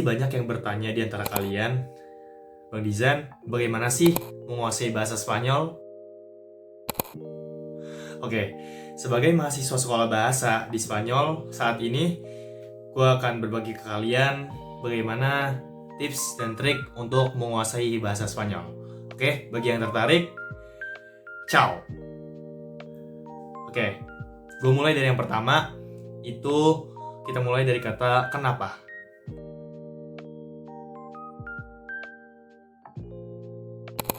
Pasti banyak yang bertanya di antara kalian, Bang Dizan, bagaimana sih menguasai bahasa Spanyol? Oke, sebagai mahasiswa sekolah bahasa di Spanyol saat ini, gue akan berbagi ke kalian bagaimana tips dan trik untuk menguasai bahasa Spanyol. Oke, bagi yang tertarik, ciao! Oke, gue mulai dari yang pertama, itu kita mulai dari kata kenapa.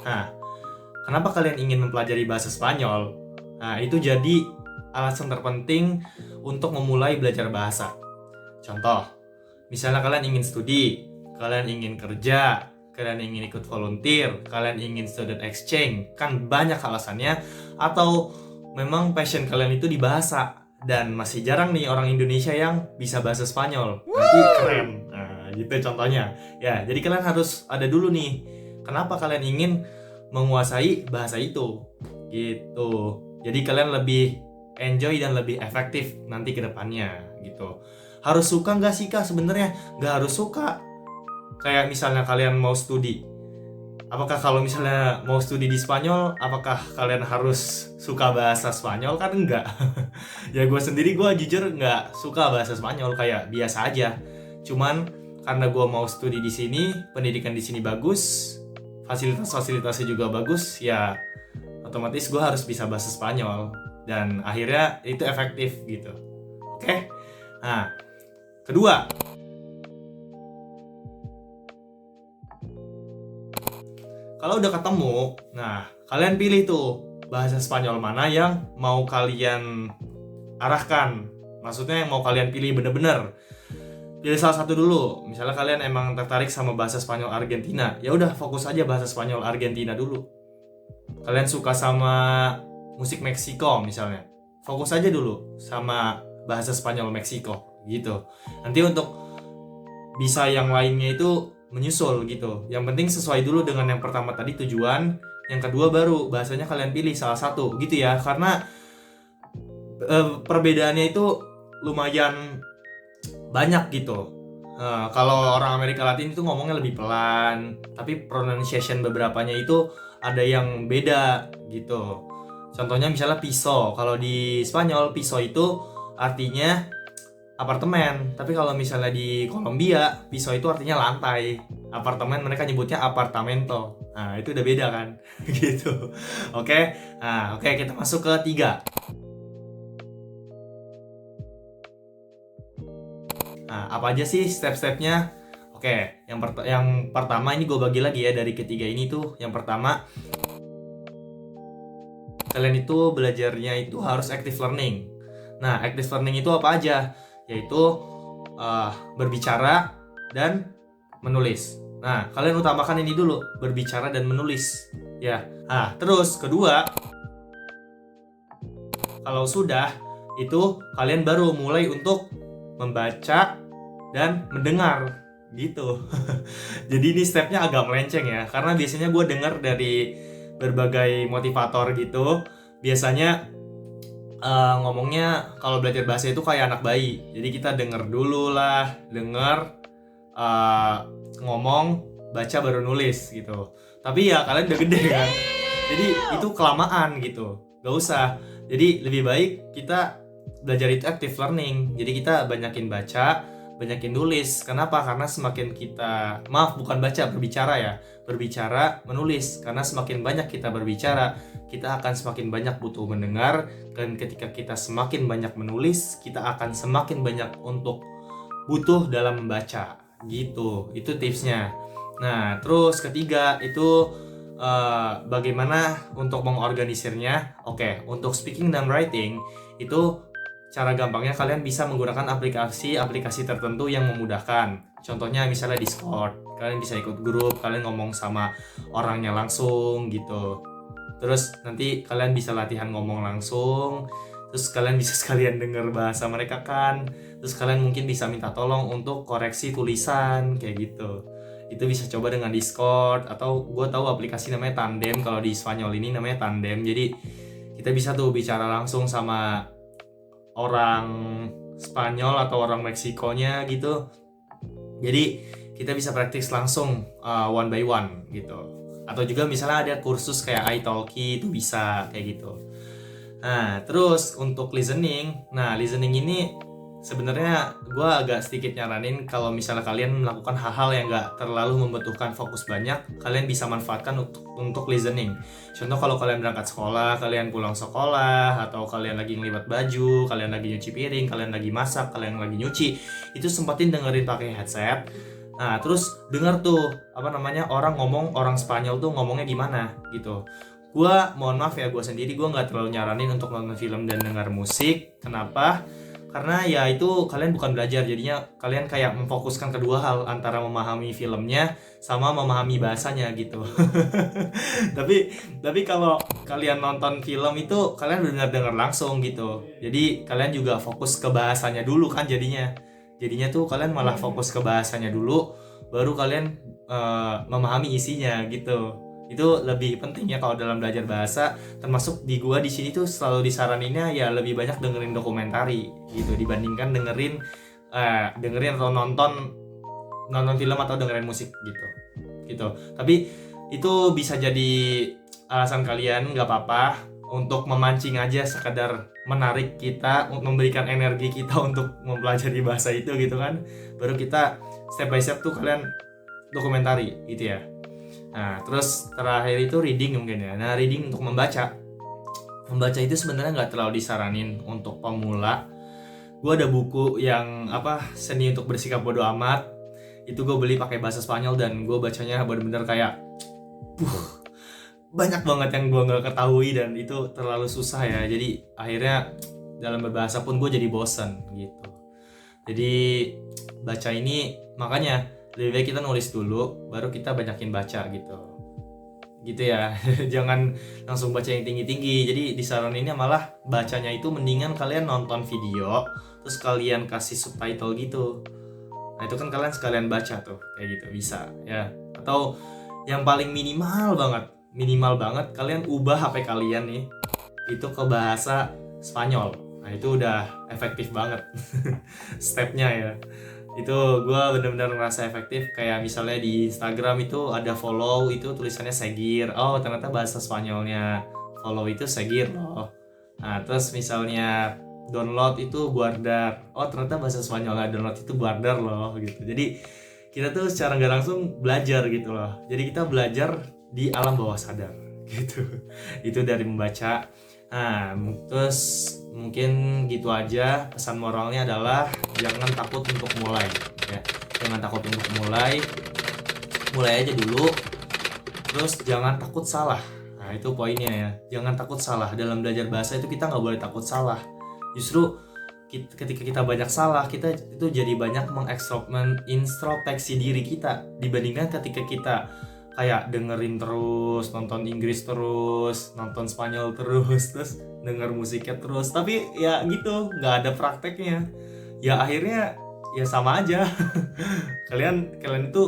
Nah, kenapa kalian ingin mempelajari bahasa Spanyol? Nah, itu jadi alasan terpenting untuk memulai belajar bahasa. Contoh, misalnya kalian ingin studi, kalian ingin kerja, kalian ingin ikut volunteer, kalian ingin student exchange, kan banyak alasannya. Atau memang passion kalian itu di bahasa, dan masih jarang nih orang Indonesia yang bisa bahasa Spanyol. Nanti keren. Nah, gitu contohnya. Ya, jadi kalian harus ada dulu nih, kenapa kalian ingin menguasai bahasa itu. Gitu. Jadi kalian lebih enjoy dan lebih efektif nanti ke depannya gitu. Harus suka nggak sih Kak sebenarnya? Nggak harus suka. Kayak misalnya kalian mau studi. Apakah kalau misalnya mau studi di Spanyol, apakah kalian harus suka bahasa Spanyol? Kan enggak. Ya gue sendiri, gue jujur nggak suka bahasa Spanyol, kayak biasa aja. Cuman karena gue mau studi di sini, pendidikan di sini bagus, fasilitas-fasilitasnya juga bagus, ya otomatis gue harus bisa bahasa Spanyol. Dan akhirnya itu efektif gitu. Oke? Nah, kedua, kalau udah ketemu, nah kalian pilih tuh bahasa Spanyol mana yang mau kalian arahkan. Maksudnya yang mau kalian pilih bener-bener. Pilih salah satu dulu. Misalnya kalian emang tertarik sama bahasa Spanyol Argentina, ya udah fokus aja bahasa Spanyol Argentina dulu. Kalian suka sama musik Meksiko misalnya, fokus aja dulu sama bahasa Spanyol Meksiko gitu. Nanti untuk bisa yang lainnya itu menyusul gitu. Yang penting sesuai dulu dengan yang pertama tadi tujuan, yang kedua baru bahasanya kalian pilih salah satu gitu ya. Karena perbedaannya itu lumayan banyak gitu. Kalau orang Amerika Latin itu ngomongnya lebih pelan, tapi pronunciation beberapanya itu ada yang beda gitu. Contohnya misalnya piso. Kalau di Spanyol piso itu artinya apartemen, tapi kalau misalnya di Kolombia piso itu artinya lantai. Apartemen mereka nyebutnya apartamento. Nah, itu udah beda kan? Gitu. Oke. Nah, oke, kita masuk ke 3. Nah, apa aja sih step-stepnya? Oke, yang pertama ini gue bagi lagi ya dari ketiga ini tuh. Yang pertama, kalian itu belajarnya itu harus active learning. Nah, active learning itu apa aja? Yaitu berbicara dan menulis. Nah, kalian utamakan ini dulu, berbicara dan menulis. Ya. Nah, terus kedua, kalau sudah, itu kalian baru mulai untuk membaca dan mendengar gitu. Jadi ini stepnya agak melenceng ya, karena biasanya gue dengar dari berbagai motivator gitu, biasanya ngomongnya kalau belajar bahasa itu kayak anak bayi. Jadi kita denger dulu lah, ngomong, baca baru nulis gitu. Tapi ya kalian udah gede kan, jadi itu kelamaan gitu, gak usah. Jadi lebih baik kita belajar itu active learning. Jadi kita banyakin baca, banyakin nulis. Kenapa? Karena semakin kita, bukan baca, berbicara ya. Berbicara, menulis. Karena semakin banyak kita berbicara, kita akan semakin banyak butuh mendengar. Dan ketika kita semakin banyak menulis, kita akan semakin banyak untuk butuh dalam membaca. Gitu, itu tipsnya. Nah, terus ketiga itu bagaimana untuk mengorganisirnya. Oke, untuk speaking dan writing itu cara gampangnya kalian bisa menggunakan aplikasi tertentu yang memudahkan. Contohnya misalnya Discord, kalian bisa ikut grup, kalian ngomong sama orangnya langsung gitu. Terus nanti kalian bisa latihan ngomong langsung, terus kalian bisa sekalian dengar bahasa mereka kan. Terus kalian mungkin bisa minta tolong untuk koreksi tulisan kayak gitu. Itu bisa coba dengan Discord, atau gue tahu aplikasi namanya Tandem. Kalau di Spanyol ini namanya Tandem. Jadi kita bisa tuh bicara langsung sama orang Spanyol atau orang Meksikonya gitu. Jadi kita bisa praktis langsung one by one gitu. Atau juga misalnya ada kursus kayak italki itu bisa kayak gitu. Nah, terus untuk listening ini sebenarnya gue agak sedikit nyaranin kalau misalnya kalian melakukan hal-hal yang gak terlalu membutuhkan fokus banyak, kalian bisa manfaatkan untuk listening. Contoh kalau kalian berangkat sekolah, kalian pulang sekolah, atau kalian lagi ngelibat baju, kalian lagi nyuci piring, kalian lagi masak, kalian lagi nyuci, itu sempetin dengerin pakai headset. Nah, terus dengar tuh orang Spanyol tuh ngomongnya gimana gitu. Mohon maaf ya, gue sendiri gue nggak terlalu nyaranin untuk nonton film dan dengar musik. Kenapa? Karena ya itu kalian bukan belajar, jadinya kalian kayak memfokuskan kedua hal, antara memahami filmnya sama memahami bahasanya gitu. tapi kalau kalian nonton film itu kalian benar-benar dengar langsung gitu. Jadi kalian juga fokus ke bahasanya dulu kan jadinya tuh kalian malah fokus ke bahasanya dulu, baru kalian memahami isinya gitu. Itu lebih penting ya kalau dalam belajar bahasa. Termasuk di gua di sini tuh selalu disaraninnya ya lebih banyak dengerin dokumentari gitu dibandingkan dengerin atau nonton film atau dengerin musik gitu. Tapi itu bisa jadi alasan kalian, nggak apa-apa, untuk memancing aja, sekedar menarik kita, memberikan energi kita untuk mempelajari bahasa itu gitu kan. Baru kita step by step tuh kalian dokumentari gitu ya. Nah, terus terakhir itu reading mungkin ya. Nah, reading untuk membaca itu sebenarnya nggak terlalu disaranin untuk pemula. Gue ada buku yang Seni untuk Bersikap Bodo Amat. Itu gue beli pakai bahasa Spanyol dan gue bacanya benar-benar kayak banyak banget yang gue nggak ketahui dan itu terlalu susah ya. Jadi akhirnya dalam berbahasa pun gue jadi bosan gitu. Jadi baca ini makanya lebih baik kita nulis dulu, baru kita banyakin baca gitu ya. Jangan langsung baca yang tinggi-tinggi. Jadi disaraninnya malah bacanya itu mendingan kalian nonton video, terus kalian kasih subtitle gitu. Nah itu kan kalian sekalian baca tuh, kayak gitu bisa ya. Atau yang paling minimal banget kalian ubah HP kalian nih itu ke bahasa Spanyol. Nah itu udah efektif banget stepnya ya. Itu gue benar-benar ngerasa efektif. Kayak misalnya di Instagram itu ada follow, itu tulisannya seguir, oh ternyata bahasa Spanyolnya follow itu seguir loh. Nah terus misalnya download itu guardar, oh ternyata bahasa Spanyolnya download itu guardar loh gitu. Jadi kita tuh secara nggak langsung belajar gitu loh. Jadi kita belajar di alam bawah sadar gitu. Itu dari membaca. Nah, terus mungkin gitu aja. Pesan moralnya adalah jangan takut untuk mulai ya. Jangan takut untuk mulai aja dulu. Terus jangan takut salah. Nah itu poinnya ya. Jangan takut salah. Dalam belajar bahasa itu kita nggak boleh takut salah. Justru ketika kita banyak salah, kita itu jadi banyak mengintrospeksi diri kita, dibandingkan ketika kita kayak dengerin terus, nonton Inggris terus, nonton Spanyol terus denger musiknya terus, tapi ya gitu, nggak ada prakteknya. Ya akhirnya ya sama aja. kalian itu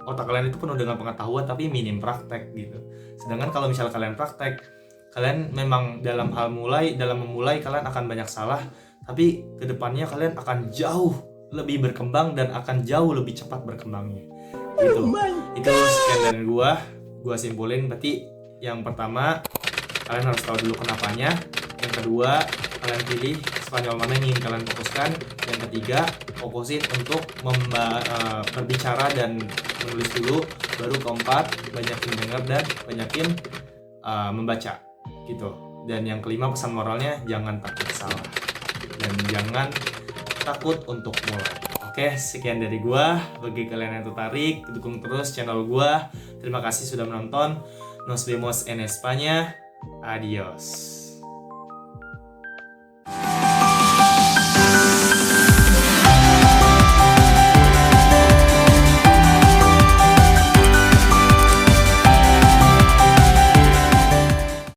otak kalian itu penuh dengan pengetahuan tapi minim praktek gitu. Sedangkan kalau misalnya kalian praktek, kalian memang dalam memulai kalian akan banyak salah, tapi kedepannya kalian akan jauh lebih berkembang dan akan jauh lebih cepat berkembangnya gitu. Itu sekian dari gua simpulin. Berarti yang pertama kalian harus tahu dulu kenapanya. Yang kedua, kalian pilih Spanyol mana yang ingin kalian fokuskan. Yang ketiga, fokusin untuk berbicara dan menulis dulu. Baru keempat, banyakin dengar dan banyakin membaca gitu. Dan yang kelima, pesan moralnya jangan takut salah dan jangan takut untuk mulai. Oke, sekian dari gua. Bagi kalian yang tertarik, dukung terus channel gua. Terima kasih sudah menonton. Nos vemos en España. Adios.